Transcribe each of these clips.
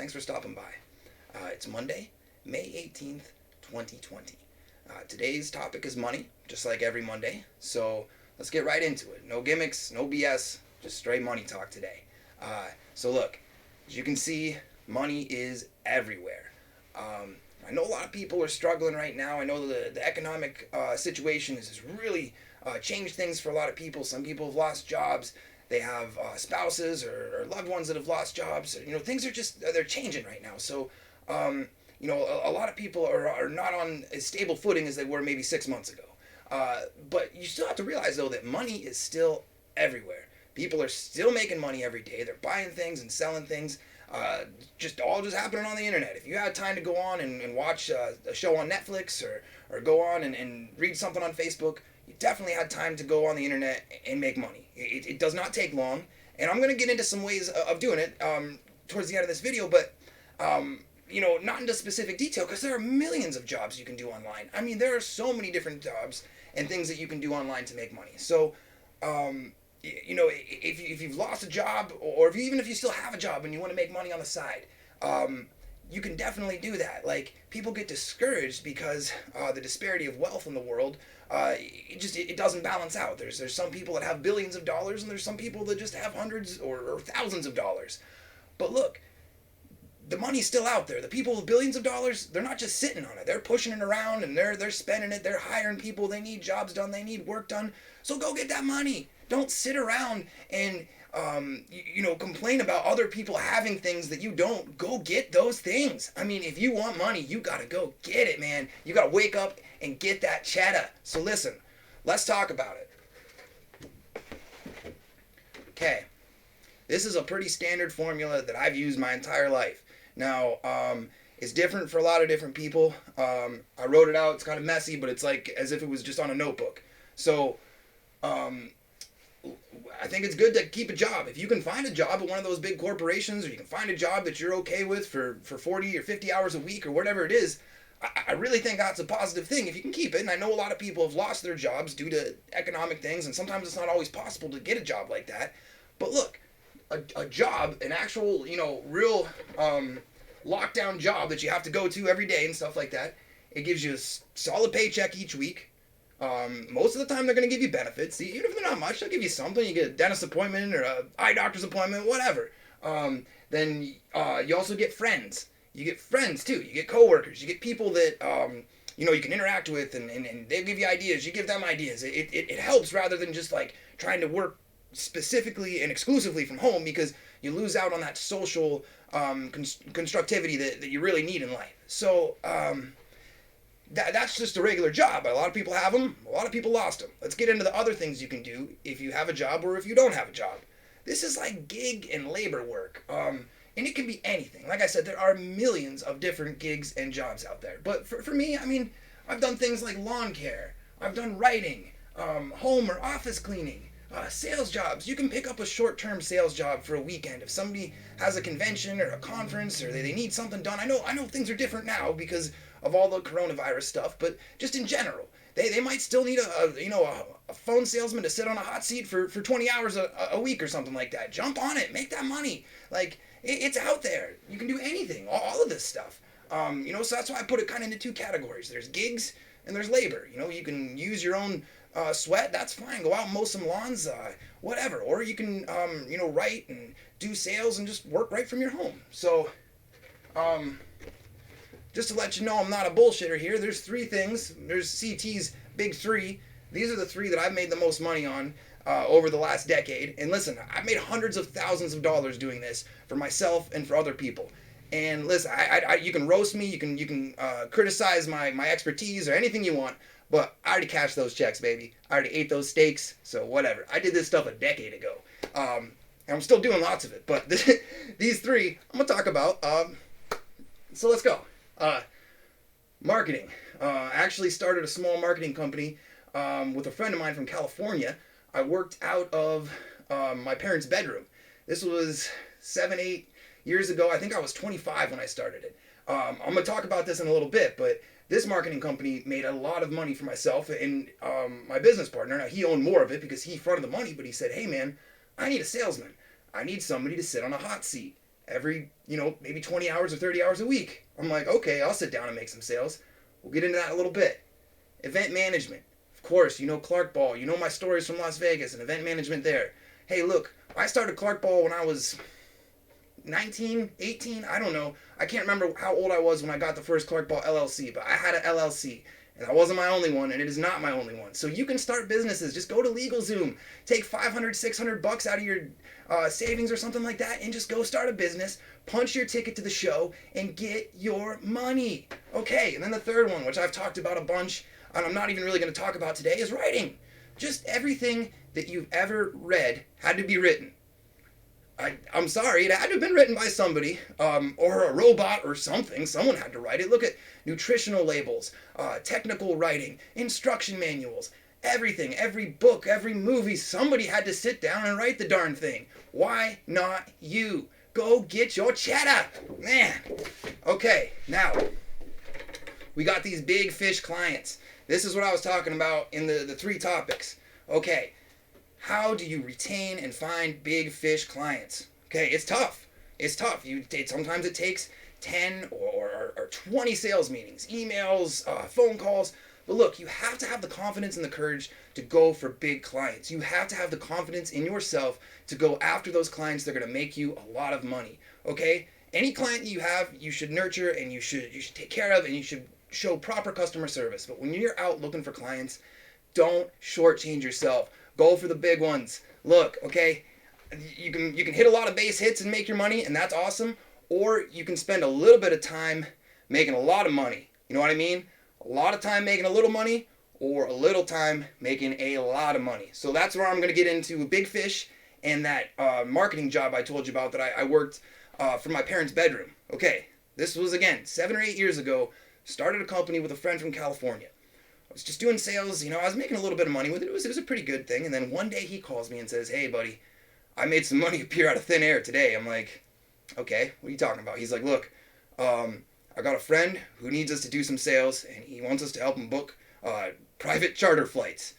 Thanks for stopping by. It's Monday, May 18th, 2020. Today's topic is money, just like every Monday. So let's get right into it. No gimmicks, no BS, just straight money talk today. So look, as you can see, money is everywhere. I know a lot of people are struggling right now. I know the economic situation has really changed things for a lot of people. Some people have lost jobs. They have spouses or loved ones that have lost jobs. Things are just, they're changing right now. So, a lot of people are not on as stable footing as they were maybe 6 months ago. But you still have to realize, though, that money is still everywhere. People are still making money every day. They're buying things and selling things. Just happening on the internet. If you had time to go on and watch a show on Netflix or go on and read something on Facebook, you definitely had time to go on the internet and make money. It does not take long, and I'm going to get into some ways of doing it towards the end of this video, but not into specific detail because there are millions of jobs you can do online. I mean, there are so many different jobs and things that you can do online to make money. So, if you've lost a job, or even if you still have a job and you want to make money on the side, you can definitely do that. Like, people get discouraged because the disparity of wealth in the world, it doesn't balance out. There's some people that have billions of dollars, and there's some people that just have hundreds or thousands of dollars. But look, the money's still out there. The people with billions of dollars, they're not just sitting on it. They're pushing it around, and they're spending it. They're hiring people. They need jobs done. They need work done. So go get that money. Don't sit around and complain about other people having things that you don't. Go get those things. I mean, if you want money, you gotta go get it, man. You gotta wake up and get that cheddar. So listen, let's talk about it. Okay, this is a pretty standard formula that I've used my entire life. Now, it's different for a lot of different people. I wrote it out. It's kind of messy, but it's like as if it was just on a notebook. So, I think it's good to keep a job. If you can find a job at one of those big corporations, or you can find a job that you're okay with for 40 or 50 hours a week or whatever it is, I really think that's a positive thing if you can keep it. And I know a lot of people have lost their jobs due to economic things, and sometimes it's not always possible to get a job like that. But look, a job, an actual, real lockdown job that you have to go to every day and stuff like that, it gives you a solid paycheck each week. Most of the time they're going to give you benefits. Even if they're not much, they'll give you something. You get a dentist appointment or an eye doctor's appointment, whatever. Then you also get friends. You get friends too. You get coworkers. You get people that you can interact with, and they give you ideas. You give them ideas. It helps rather than just like trying to work specifically and exclusively from home, because you lose out on that social constructivity that you really need in life. So that's just a regular job. A lot of people have them. A lot of people lost them. Let's get into the other things you can do if you have a job or if you don't have a job. This is like gig and labor work. And it can be anything. Like I said, there are millions of different gigs and jobs out there. But for me, I mean, I've done things like lawn care. I've done writing, home or office cleaning, sales jobs. You can pick up a short-term sales job for a weekend if somebody has a convention or a conference, or they need something done. I know things are different now because of all the coronavirus stuff, but just in general, they might still need a phone salesman to sit on a hot seat for 20 hours a week or something like that. Jump on it, make that money. Like, it's out there. You can do anything, all of this stuff. So that's why I put it kind of into two categories. There's gigs and there's labor. You can use your own sweat. That's fine. Go out and mow some lawns, whatever. Or you can, write and do sales and just work right from your home. So, just to let you know I'm not a bullshitter here, there's three things. There's CT's big three. These are the three that I've made the most money on over the last decade. And listen, I've made hundreds of thousands of dollars doing this for myself and for other people. And listen, you can roast me, you can criticize my expertise or anything you want, but I already cashed those checks, baby. I already ate those steaks, so whatever. I did this stuff a decade ago. And I'm still doing lots of it, but these three I'm going to talk about. So let's go. Marketing. I actually started a small marketing company with a friend of mine from California. I worked out of my parents' bedroom. This was 7-8 years ago. I think I was 25 when I started it. I'm going to talk about this in a little bit, but this marketing company made a lot of money for myself and my business partner. Now, he owned more of it because he fronted the money, but he said, hey, man, I need a salesman. I need somebody to sit on a hot seat every, maybe 20 hours or 30 hours a week. I'm like, okay, I'll sit down and make some sales. We'll get into that in a little bit. Event management. Of course, Clark Ball. You know my stories from Las Vegas and event management there. Hey, look, I started Clark Ball when I was 19, 18, I don't know. I can't remember how old I was when I got the first Clark Ball LLC, but I had an LLC. And I wasn't my only one, and it is not my only one. So you can start businesses. Just go to LegalZoom. Take $500, $600 out of your savings or something like that, and just go start a business. Punch your ticket to the show, and get your money. Okay, and then the third one, which I've talked about a bunch, and I'm not even really going to talk about today, is writing. Just everything that you've ever read had to be written. I'm sorry, it had to have been written by somebody, or a robot or something. Someone had to write it. Look at nutritional labels, technical writing, instruction manuals, everything, every book, every movie. Somebody had to sit down and write the darn thing. Why not you? Go get your cheddar, man. Okay, now, we got these big fish clients. This is what I was talking about in the three topics. Okay. How do you retain and find big fish clients? Okay, it's tough. It's tough. Sometimes it takes 10 or 20 sales meetings, emails, phone calls. But look, you have to have the confidence and the courage to go for big clients. You have to have the confidence in yourself to go after those clients that are going to make you a lot of money. Okay? Any client you have, you should nurture and you should take care of, and you should show proper customer service. But when you're out looking for clients, don't shortchange yourself. Go for the big ones. Look, okay, you can hit a lot of base hits and make your money, and that's awesome. Or you can spend a little bit of time making a lot of money. You know what I mean? A lot of time making a little money, or a little time making a lot of money. So that's where I'm going to get into big fish and that marketing job I told you about that I worked from my parents' bedroom. Okay, this was, again, 7 or 8 years ago. Started a company with a friend from California. I was just doing sales, I was making a little bit of money with it. It was a pretty good thing. And then one day he calls me and says, hey, buddy, I made some money appear out of thin air today. I'm like, okay, what are you talking about? He's like, look, I got a friend who needs us to do some sales, and he wants us to help him book private charter flights.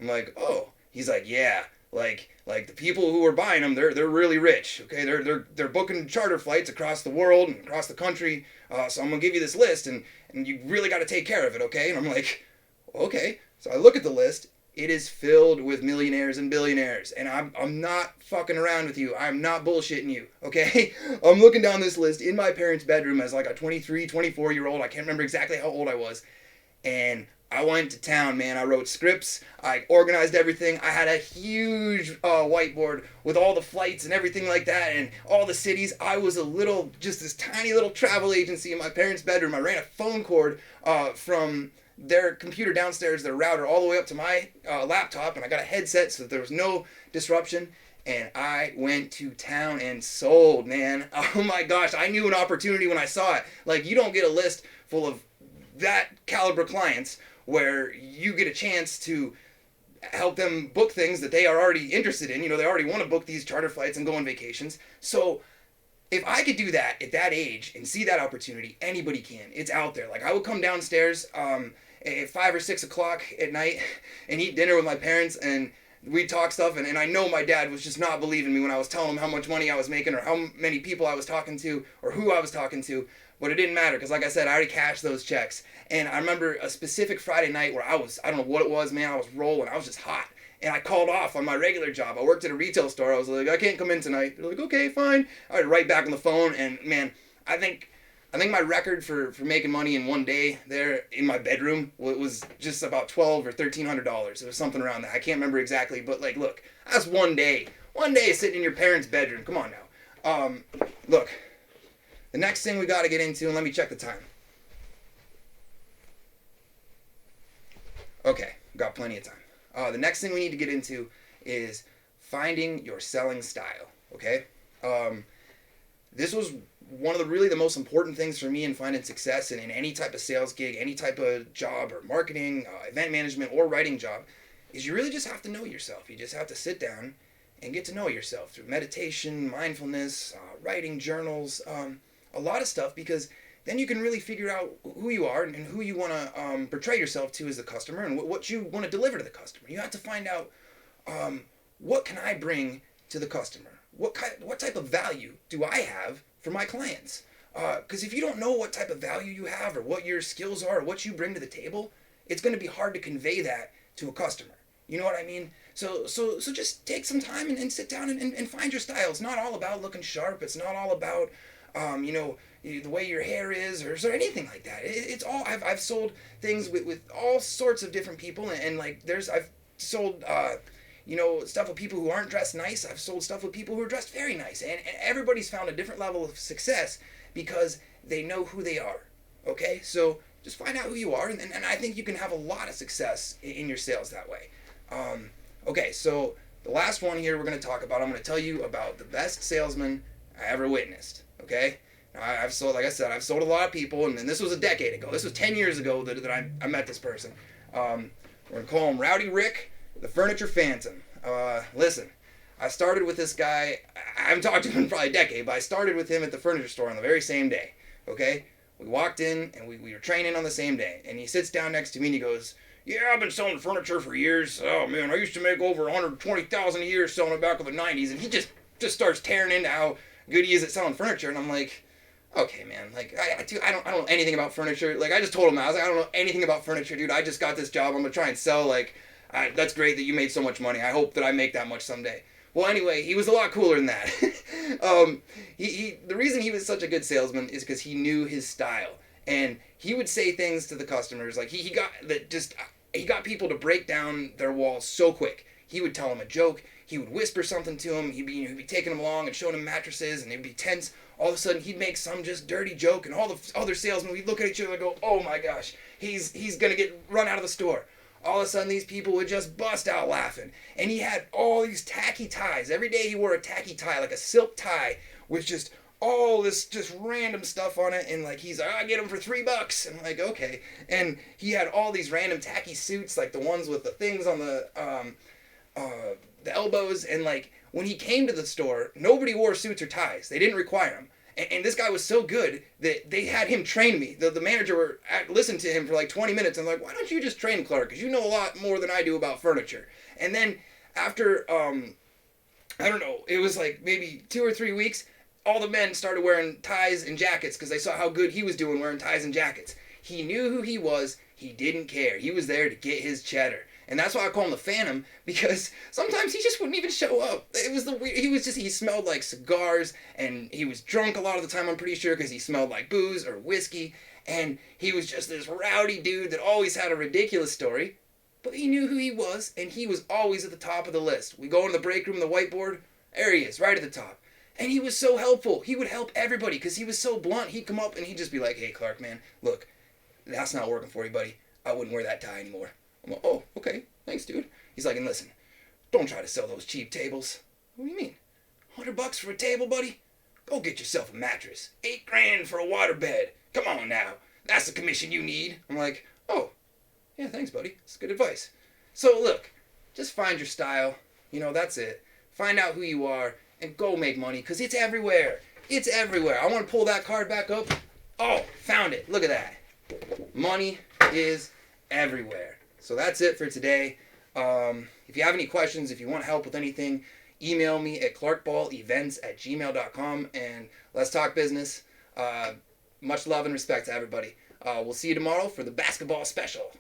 I'm like, oh. He's like, yeah, like the people who are buying them, they're really rich. Okay, they're booking charter flights across the world and across the country. So I'm gonna give you this list, and you really got to take care of it. Okay, and I'm like, okay. So I look at the list. It is filled with millionaires and billionaires, and I'm not fucking around with you. I'm not bullshitting you, okay? I'm looking down this list in my parents' bedroom as like a 23, 24-year-old. I can't remember exactly how old I was. And I went to town, man. I wrote scripts. I organized everything. I had a huge whiteboard with all the flights and everything like that, and all the cities. I was just this tiny little travel agency in my parents' bedroom. I ran a phone cord from their computer downstairs, their router, all the way up to my laptop, and I got a headset so that there was no disruption, and I went to town and sold, man. Oh my gosh, I knew an opportunity when I saw it. Like, you don't get a list full of that caliber clients where you get a chance to help them book things that they are already interested in. They already want to book these charter flights and go on vacations. So if I could do that at that age and see that opportunity, anybody can. It's out there. Like, I would come downstairs at 5 or 6 o'clock at night and eat dinner with my parents, and we'd talk stuff, and I know my dad was just not believing me when I was telling him how much money I was making or how many people I was talking to or who I was talking to, but it didn't matter because, like I said, I already cashed those checks. And I remember a specific Friday night where I don't know what it was, man, I was rolling, I was just hot. And I called off on my regular job. I worked at a retail store. I was like, I can't come in tonight. They're like, okay, fine. I was right back on the phone, and man, I think my record for making money in one day there in my bedroom was just about $1,200 or $1,300. It was something around that. I can't remember exactly, but like, look, that's one day. One day sitting in your parents' bedroom. Come on now. Look, the next thing we got to get into, and let me check the time. Okay, got plenty of time. The next thing we need to get into is finding your selling style. Okay, this was one of the most important things for me in finding success in any type of sales gig, any type of job or marketing, event management, or writing job, is you really just have to know yourself. You just have to sit down and get to know yourself through meditation, mindfulness, writing journals, a lot of stuff, because then you can really figure out who you are and who you want to portray yourself to as the customer and what you want to deliver to the customer. You have to find out what can I bring to the customer? What type of value do I have for my clients. Because if you don't know what type of value you have or what your skills are or what you bring to the table, it's going to be hard to convey that to a customer. You know what I mean? So just take some time and sit down and find your style. It's not all about looking sharp. It's not all about, the way your hair is or anything like that. It's all, I've sold things with all sorts of different people, and like I've sold, stuff with people who aren't dressed nice. I've sold stuff with people who are dressed very nice. And everybody's found a different level of success because they know who they are. Okay? So just find out who you are, and I think you can have a lot of success in your sales that way. Okay, so the last one here we're going to talk about, I'm going to tell you about the best salesman I ever witnessed. Okay? Now, I've sold, like I said, I've sold a lot of people, and this was a decade ago. This was 10 years ago that I met this person. We're going to call him Rowdy Rick, the Furniture Phantom. Listen, I started with this guy, I haven't talked to him in probably a decade, but I started with him at the furniture store on the very same day. Okay? We walked in, and we were training on the same day, and he sits down next to me, and he goes, "Yeah, I've been selling furniture for years. Oh, man, I used to make over $120,000 a year selling it back in the 90s. And he just starts tearing into how good he is at selling furniture. And I'm like, okay, man, like, I don't know anything about furniture. Like, I just told him, I was like, I don't know anything about furniture, dude. I just got this job. I'm going to try and sell. Like, that's great that you made so much money. I hope that I make that much someday. Well, anyway, he was a lot cooler than that. The reason he was such a good salesman is because he knew his style. And he would say things to the customers, like, he got people to break down their walls so quick. He would tell them a joke. He would whisper something to them. He'd be taking them along and showing them mattresses, and they'd be tense. All of a sudden, he'd make some just dirty joke, and all the other salesmen, we'd look at each other and go, "Oh my gosh, he's gonna get run out of the store." All of a sudden, these people would just bust out laughing. And he had all these tacky ties. Every day he wore a tacky tie, like a silk tie, with just all this just random stuff on it, and like he's like, "I get them for $3." And I'm like, okay. And he had all these random tacky suits, like the ones with the things on the elbows. And like when he came to the store, nobody wore suits or ties. They didn't require them. And this guy was so good that they had him train me. The manager listened to him for like 20 minutes and like, "Why don't you just train Clark? Because you know a lot more than I do about furniture." And then after I don't know, it was like maybe 2 or 3 weeks, all the men started wearing ties and jackets because they saw how good he was doing wearing ties and jackets. He knew who he was. He didn't care. He was there to get his cheddar. And that's why I call him the Phantom, because sometimes he just wouldn't even show up. It was he smelled like cigars, and he was drunk a lot of the time, I'm pretty sure, because he smelled like booze or whiskey. And he was just this rowdy dude that always had a ridiculous story. But he knew who he was, and he was always at the top of the list. We go in the break room, the whiteboard, there he is, right at the top. And he was so helpful. He would help everybody because he was so blunt. He'd come up and he'd just be like, "Hey, Clark, man, look, that's not working for you, buddy. I wouldn't wear that tie anymore." I'm like, "Oh, okay. Thanks, dude." He's like, "And listen, don't try to sell those cheap tables." "What do you mean? $100 for a table, buddy? Go get yourself a mattress. $8,000 for a waterbed. Come on now. That's the commission you need." I'm like, "Oh, yeah, thanks, buddy. That's good advice." So look, just find your style. That's it. Find out who you are and go make money, because it's everywhere. It's everywhere. I want to pull that card back up. Oh, found it. Look at that. Money is everywhere. So that's it for today. If you have any questions, if you want help with anything, email me at clarkballevents@gmail.com, and let's talk business. Much love and respect to everybody. We'll see you tomorrow for the basketball special.